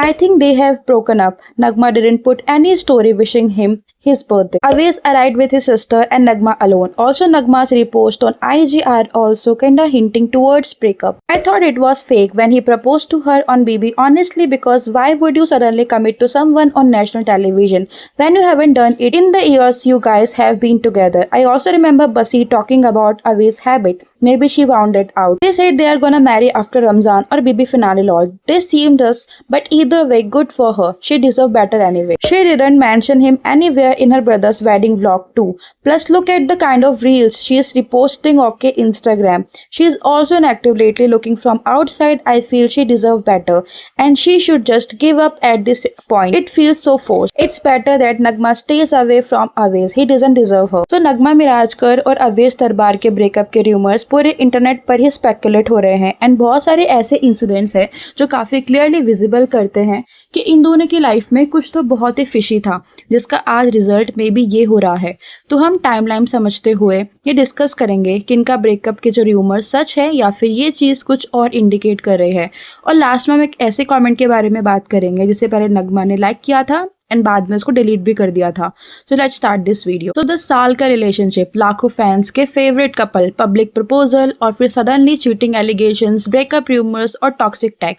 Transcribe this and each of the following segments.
I think they have broken up. Nagma didn't put any story wishing him his birthday. Awais arrived with his sister and Nagma alone. Also, Nagma's repost on IG are also kinda hinting towards breakup. I thought it was fake when he proposed to her on BB, honestly, because why would you suddenly commit to someone on national television when you haven't done it in the years you guys have been together? I also remember Basi talking about Awais' habit. Maybe she found it out. They said they are gonna marry after Ramzan or BB finale lol. They seemed us, but either way, good for her. She deserved better anyway. She didn't mention him anywhere in her brother's wedding vlog too. Plus, look at the kind of reels she is reposting on Instagram. She is also inactive lately. Looking from outside, I feel she deserves better, and she should just give up at this point. It feels so forced. It's better that Nagma stays away from Awais. He doesn't deserve her. So Nagma Mirajkar और अवेश दरबार के breakup के rumours पूरे internet पर ही speculate हो रहे हैं, and बहुत सारे ऐसे इंसिडेंट्स हैं जो काफी क्लियरली विजिबल करते हैं कि इन दोनों की लाइफ में कुछ तो बहुत ही फिशी था, जिसका आज रिजल्ट में भी ये हो रहा है। तो हम टाइमलाइन समझते हुए ये डिस्कस करेंगे कि इनका ब्रेकअप के जो रूमर्स सच है या फिर ये चीज़ कुछ और इंडिकेट कर रही है। और लास्ट में हम एक ऐसे कमेंट के बारे में बात करेंगे जिसे पहले नगमा ने लाइक किया था एंड बाद में उसको डिलीट भी कर दिया था। So let's start this video. तो 10 साल का रिलेशनशिप, लाखों फैंस के फेवरेट कपल, पब्लिक प्रपोजल और फिर suddenly cheating allegations, breakup rumours और टॉक्सिक टैग।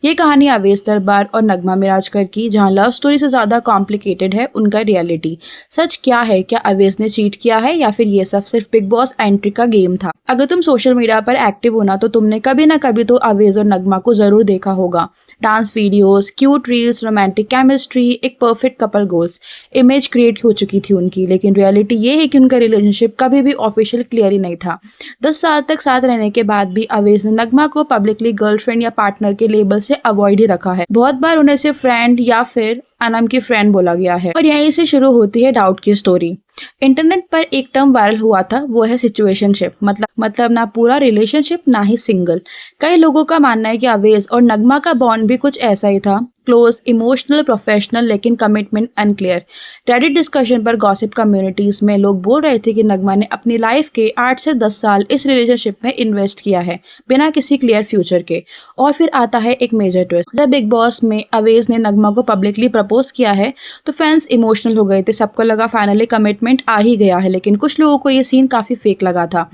ये कहानी अवेश दरबार और नगमा मिराजकर की, जहां लव स्टोरी से ज़्यादा कॉम्प्लिकेटेड है उनका रियलिटी। सच क्या है? क्या अवेश ने चीट किया है या फिर ये सब सिर्फ बिग बॉस एंट्री का गेम था? अगर तुम सोशल मीडिया पर एक्टिव हो ना, तो तुमने कभी ना कभी तो अवेश और नगमा को ज़रूर देखा होगा। Dance videos, cute reels, romantic chemistry, एक perfect couple goals image create हो चुकी थी उनकी। लेकिन रियलिटी ये है कि उनका रिलेशनशिप कभी भी ऑफिशियल क्लियर ही नहीं था। 10 साल तक साथ रहने के बाद भी अवेश ने नगमा को पब्लिकली गर्लफ्रेंड या पार्टनर के लेबल से अवॉइड ही रखा है। बहुत बार उन्हें सिर्फ फ्रेंड या फिर अनम की फ्रेंड बोला गया है। और यहीं से शुरू होती है डाउट की स्टोरी। इंटरनेट पर एक टर्म वायरल हुआ था, वो है सिचुएशनशिप। मतलब ना पूरा रिलेशनशिप ना ही सिंगल। कई लोगों का मानना है कि अवेश और नगमा का बॉन्ड भी कुछ ऐसा ही था, क्लोज, इमोशनल, प्रोफेशनल, लेकिन कमिटमेंट अनक्लियर। रेडिट डिस्कशन पर गॉसिप कम्युनिटीज में लोग बोल रहे थे कि नगमा ने अपनी लाइफ के 8 से 10 साल इस रिलेशनशिप में इन्वेस्ट किया है बिना किसी क्लियर फ्यूचर के। और फिर आता है एक मेजर ट्विस्ट। जब बिग बॉस में अवेश ने नगमा को पब्लिकली प्रपोज किया है तो फैंस इमोशनल हो गए थे। सबको लगा फाइनली कमिटमेंट आ ही गया है, लेकिन कुछ लोगों को ये सीन काफी फेक लगा था।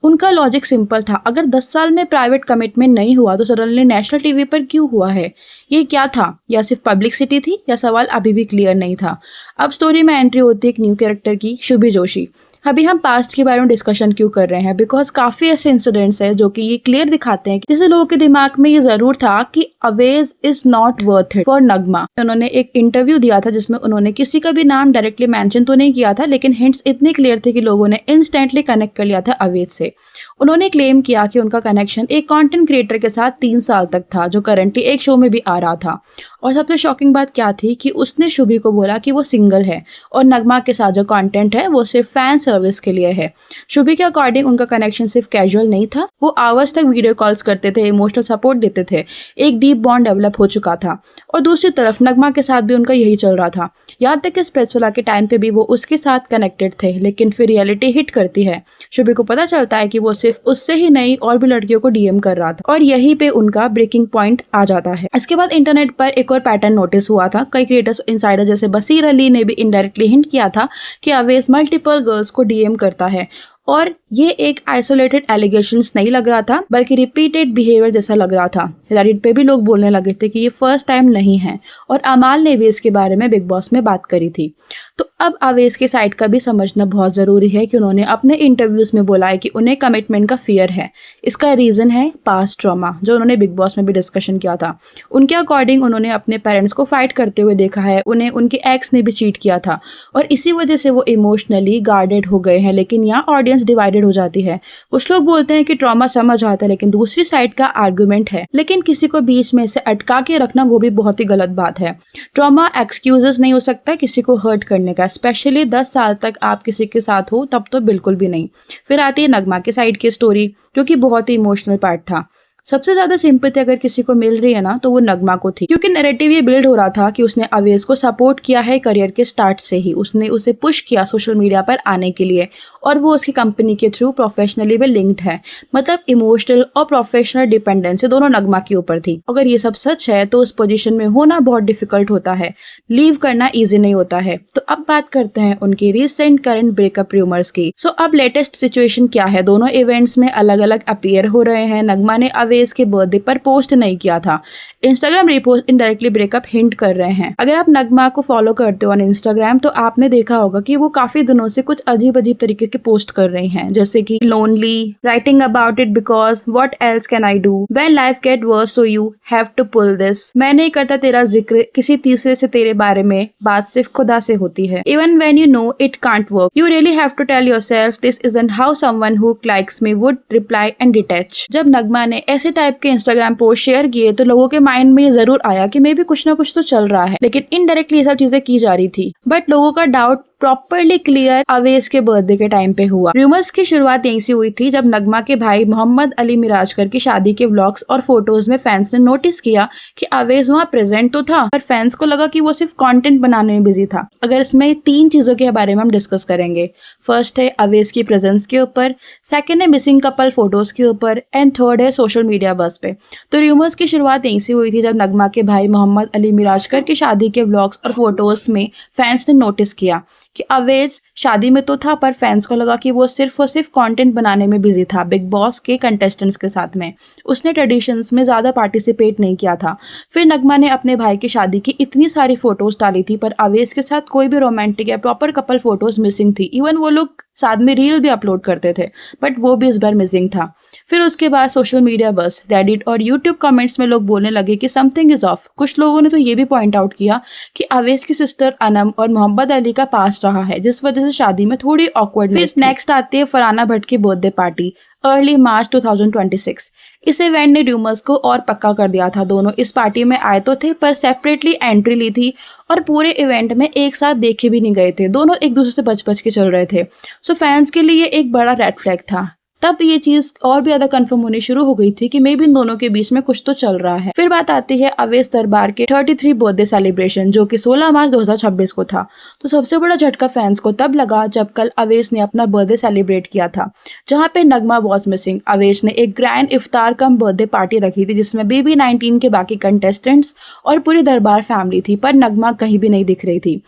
उनका लॉजिक सिंपल था, अगर 10 साल में प्राइवेट कमिटमेंट नहीं हुआ तो सडनली नेशनल टीवी पर क्यों हुआ है? ये क्या था? या सिर्फ पब्लिसिटी थी? या सवाल अभी भी क्लियर नहीं था। अब स्टोरी में एंट्री होती है एक न्यू कैरेक्टर की, शुभी जोशी। अभी हम पास्ट के बारे में डिस्कशन क्यों कर रहे हैं? बिकॉज काफी ऐसे इंसिडेंट्स हैं जो कि ये क्लियर दिखाते हैं कि जैसे लोगों के दिमाग में ये जरूर था कि Awez is not worth it for Nagma. उन्होंने एक इंटरव्यू दिया था जिसमें उन्होंने किसी का भी नाम डायरेक्टली मेंशन तो नहीं किया था, लेकिन हिंट्स इतने क्लियर थे कि लोगों ने इंस्टेंटली कनेक्ट कर लिया था अवेश से। उन्होंने क्लेम किया कि उनका कनेक्शन एक कंटेंट क्रिएटर के साथ 3 साल तक था, जो करंटली एक शो में भी आ रहा था। और सबसे शॉकिंग बात क्या थी कि उसने शुभी को बोला कि वो सिंगल है और नगमा के साथ जो कंटेंट है वो सिर्फ फैन सर्विस के लिए है। शुभी के अकॉर्डिंग उनका कनेक्शन सिर्फ कैजुअल नहीं था, वो आवर्स तक वीडियो कॉल्स करते थे, इमोशनल सपोर्ट देते थे, एक डीप बॉन्ड डेवलप हो चुका था। और दूसरी तरफ नगमा के साथ भी उनका यही चल रहा था, यहाँ तक कि स्प्रेसफुला के टाइम पे भी वो उसके साथ कनेक्टेड थे। लेकिन फिर रियलिटी हिट करती है। शुभी को पता चलता है कि वो सिर्फ उससे ही नहीं और भी लड़कियों को डीएम कर रहा था, और यहीं पे उनका ब्रेकिंग पॉइंट आ जाता है। इसके बाद इंटरनेट पर एक और पैटर्न नोटिस हुआ था। कई क्रिएटर्स इनसाइडर जैसे बसीर अली ने भी इनडायरेक्टली हिंट किया था कि अवेश मल्टीपल गर्ल्स को डीएम करता है। और ये एक आइसोलेटेड एलिगेशंस नहीं लग रहा था, बल्कि रिपीटेड बिहेवियर जैसा लग रहा था। रेडिट पे भी लोग बोलने लगे थे कि ये फर्स्ट टाइम नहीं है। और अमाल ने अवेश के बारे में बिग बॉस में बात करी थी। तो अब अवेश के साइड का भी समझना बहुत ज़रूरी है कि उन्होंने अपने इंटरव्यूज में बोला है कि उन्हें कमिटमेंट का फियर है। इसका रीज़न है पास्ट ट्रॉमा, जो उन्होंने बिग बॉस में भी डिस्कशन किया था। उनके अकॉर्डिंग उन्होंने अपने पेरेंट्स को फाइट करते हुए देखा है, उन्हें उनके एक्स ने भी चीट किया था, और इसी वजह से वो इमोशनली गार्डेड हो गए हैं। लेकिन यहाँ ऑडियंस डिवाइडेड हो जाती है। कुछ लोग बोलते हैं कि ट्रॉमा समझ आता है, लेकिन दूसरी साइड का आर्गुमेंट है। लेकिन किसी को बीच में से अटका के रखना वो भी बहुत ही गलत बात है। ट्रॉमा एक्सक्यूजेस नहीं हो सकता किसी को हर्ट करने का, स्पेशली 10 साल तक आप किसी के साथ हो तब तो बिल्कुल भी नहीं। फिर आती है नगमा के साइड की स्टोरी, जो कि बहुत ही इमोशनल पार्ट था। सबसे ज्यादा सिंपैथी अगर किसी को मिल रही है ना तो वो नगमा को थी, क्योंकि नैरेटिव ये बिल्ड हो रहा था कि उसने अवेज को सपोर्ट किया है करियर के स्टार्ट से ही, उसने उसे पुश किया सोशल मीडिया पर आने के लिए और वो उसकी कंपनी के थ्रू प्रोफेशनली भी लिंक्ड है। मतलब इमोशनल और प्रोफेशनल डिपेंडेंसी दोनों नगमा के ऊपर थी। अगर ये सब सच है तो उस पोजीशन में होना बहुत डिफिकल्ट होता है, लीव करना इजी नहीं होता है। तो अब बात करते हैं उनकी रिसेंट करंट ब्रेकअप रूमर्स की। सो अब लेटेस्ट सिचुएशन क्या है, दोनों इवेंट्स में अलग अलग अपीयर हो रहे हैं। नगमा ने अवेज के बर्थडे पर पोस्ट नहीं किया था, Instagram repost indirectly breakup hint कर रहे हैं। अगर आप नगमा को फॉलो करते हो ऑन इंस्टाग्राम तो आपने देखा होगा कि वो काफी दिनों से कुछ अजीब अजीब तरीके के पोस्ट कर रही हैं, जैसे कि lonely, writing about it because what else can I do, when life get worse so you have to pull this, मैं नहीं करता तेरा जिक्र किसी तीसरे से तेरे बारे में, बात सिर्फ खुदा से होती है, even when you know it can't work, you really have to tell yourself this isn't how someone who likes me would reply and detach. जब नगमा ने ऐसे टाइप के इंस्टाग्राम पोस्ट शेयर किए तो लोगों के माइंड में ये जरूर आया कि मे भी कुछ ना कुछ तो चल रहा है, लेकिन इनडायरेक्टली ये सब चीजें की जा रही थी। बट लोगों का डाउट प्रॉपरली क्लियर अवेज के बर्थडे के टाइम पे हुआ। रूमर्स की शुरुआत यहीं से हुई थी जब नगमा के भाई मोहम्मद अली मिराजकर की शादी के व्लॉग्स और फोटोज में फैंस ने नोटिस किया कि अवेज वहाँ प्रेजेंट तो था पर फैंस को लगा कि वो सिर्फ कंटेंट बनाने में बिजी था। अगर इसमें 3 चीजों के बारे में हम डिस्कस करेंगे। फर्स्ट है अवेज की प्रेजेंस के ऊपर, सेकंड है मिसिंग कपल फोटोज के ऊपर एंड थर्ड है सोशल मीडिया बस पे। तो रूमर्स की शुरुआत यहीं से हुई थी जब नगमा के भाई मोहम्मद अली मिराजकर की शादी के व्लॉग्स और फोटोज में फैंस ने नोटिस किया कि अवेज शादी में तो था पर फैंस को लगा कि वो सिर्फ और सिर्फ कंटेंट बनाने में बिजी था बिग बॉस के कंटेस्टेंट्स के साथ में, उसने ट्रेडिशंस में ज़्यादा पार्टिसिपेट नहीं किया था। फिर नगमा ने अपने भाई की शादी की इतनी सारी फोटोज डाली थी पर अवेज के साथ कोई भी रोमांटिक या प्रॉपर कपल फोटोज मिसिंग थी। इवन वो लोग साथ में रील भी अपलोड करते थे बट वो भी इस बार मिसिंग था। फिर उसके बाद सोशल मीडिया बस, रेडिट और यूट्यूब कमेंट्स में लोग बोलने लगे कि समथिंग इज ऑफ। कुछ लोगों ने तो ये भी पॉइंट आउट किया कि अवेज की सिस्टर अनम और मोहम्मद अली का पास रहा है जिस वजह से शादी में थोड़ी ऑकवर्डनेस थी। नेक्स्ट आती है फरहाना भट्ट की बर्थडे पार्टी अर्ली मार्च 2026। इस इवेंट ने रूमर्स को और पक्का कर दिया था। दोनों इस पार्टी में आए तो थे पर सेपरेटली एंट्री ली थी और पूरे इवेंट में एक साथ देखे भी नहीं गए थे। दोनों एक दूसरे से बच के चल रहे थे। सो फैंस के लिए एक बड़ा रेड फ्लैग था। तब ये चीज और भी ज्यादा कंफर्म होनी शुरू हो गई थी कि मे भी इन दोनों के बीच में कुछ तो चल रहा है। फिर बात आती है अवेज दरबार के 33 बर्थडे सेलिब्रेशन जो कि 16 मार्च 2026 को था। तो सबसे बड़ा झटका फैंस को तब लगा जब कल अवेज ने अपना बर्थडे सेलिब्रेट किया था जहाँ पे नगमा वॉज मिसिंग। अवेज ने एक ग्रैंड इफ्तार कम बर्थडे पार्टी रखी थी जिसमें BB19 के बाकी कंटेस्टेंट्स और पूरी दरबार फैमिली थी पर नगमा कहीं भी नहीं दिख रही थी।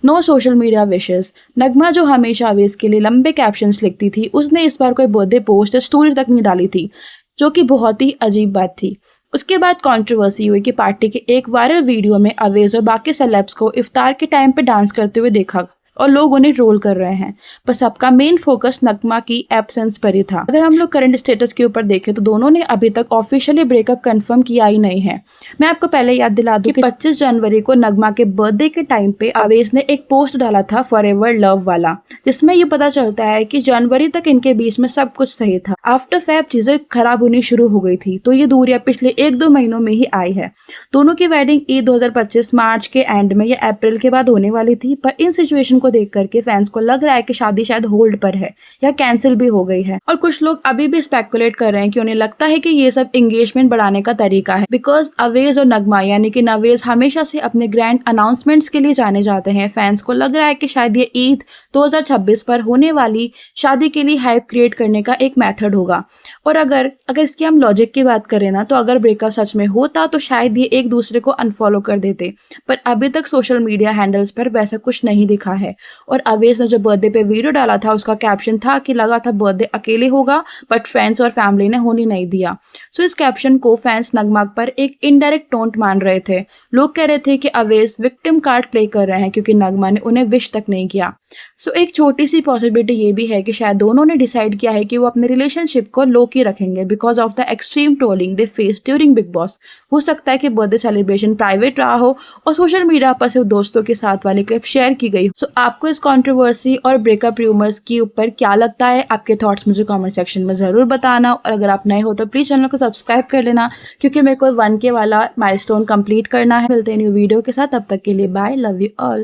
No social media wishes. Nagma जो हमेशा अवेज के लिए लंबे कैप्शंस लिखती थी उसने इस बार कोई बर्थडे पोस्ट स्टोरी तक नहीं डाली थी जो कि बहुत ही अजीब बात थी। उसके बाद कंट्रोवर्सी हुई कि पार्टी के एक वायरल वीडियो में अवेज और बाकी सेलेब्स को इफ्तार के टाइम पे डांस करते हुए देखा और लोग उन्हें ट्रोल कर रहे हैं। पर सबका मेन फोकस नगमा की एब्सेंस पर ही था। अगर हम लोग करंट स्टेटस के ऊपर देखें तो दोनों ने अभी तक ऑफिशियली ब्रेकअप कंफर्म किया ही नहीं है। मैं आपको पहले याद दिला दूं कि 25 जनवरी को नगमा के बर्थडे के टाइम पे अवेज ने एक पोस्ट डाला था फॉरएवर लव वाला, जिसमें ये पता चलता है कि जनवरी तक इनके बीच में सब कुछ सही था। आफ्टर फेब चीजें खराब होनी शुरू हो गई थी तो ये दूरियां पिछले 1-2 महीनों में ही आई है। दोनों की वेडिंग ईद 2025 मार्च के एंड में या अप्रैल के बाद होने वाली थी पर इन सिचुएशन को देख करके फैंस को लग रहा है कि शादी शायद होल्ड पर है या कैंसिल भी हो गई है। और कुछ लोग अभी भी स्पेकुलेट कर रहे हैं कि उन्हें लगता है कि ये सब एंगेजमेंट बढ़ाने का तरीका है बिकॉज अवेज और नगमा यानी कि नवेज हमेशा से अपने ग्रैंड अनाउंसमेंट्स के लिए जाने जाते हैं। फैंस को लग रहा है कि शायद ये ईद 2026 पर होने वाली शादी के लिए हाइप क्रिएट करने का एक मेथड होगा। और अगर इसकी हम लॉजिक की बात करें ना तो अगर ब्रेकअप सच में होता तो शायद ये एक दूसरे को अनफॉलो कर देते पर अभी तक सोशल मीडिया हैंडल्स पर वैसा कुछ नहीं दिखा है। और अवेज ने जो बर्थडे पे वीडियो डाला था उसका कैप्शन था कि लगा था बर्थडे अकेले होगा बट फ्रेंड्स और फैमिली ने होने नहीं दिया। सो इस कैप्शन को फैंस नगमा पर एक इनडायरेक्ट टोंट मान रहे थे। लोग कह रहे थे कि अवेज विक्टिम कार्ड प्ले कर रहे हैं क्योंकि नगमा ने उन्हें विश तक नहीं किया। सो एक छोटी सी पॉसिबिलिटी ये भी है कि शायद दोनों ने डिसाइड किया है कि वो अपने रिलेशनशिप को लो की रखेंगे because of the extreme trolling they face during Bigg Boss. हो सकता है कि बर्थडे सेलिब्रेशन प्राइवेट रहा हो और सोशल मीडिया पर सिर्फ दोस्तों के साथ वाली क्लिप शेयर की गई। सो आपको इस कंट्रोवर्सी और ब्रेकअप रूमर्स के ऊपर क्या लगता है, आपके थॉट्स मुझे कमेंट सेक्शन में जरूर बताना। और अगर आप नए हो तो प्लीज चैनल को सब्सक्राइब कर लेना क्योंकि मेरे को 1K वाला माइलस्टोन कंप्लीट करना है। मिलते हैं न्यू वीडियो के साथ, तब तक के लिए बाय, लव यू ऑल।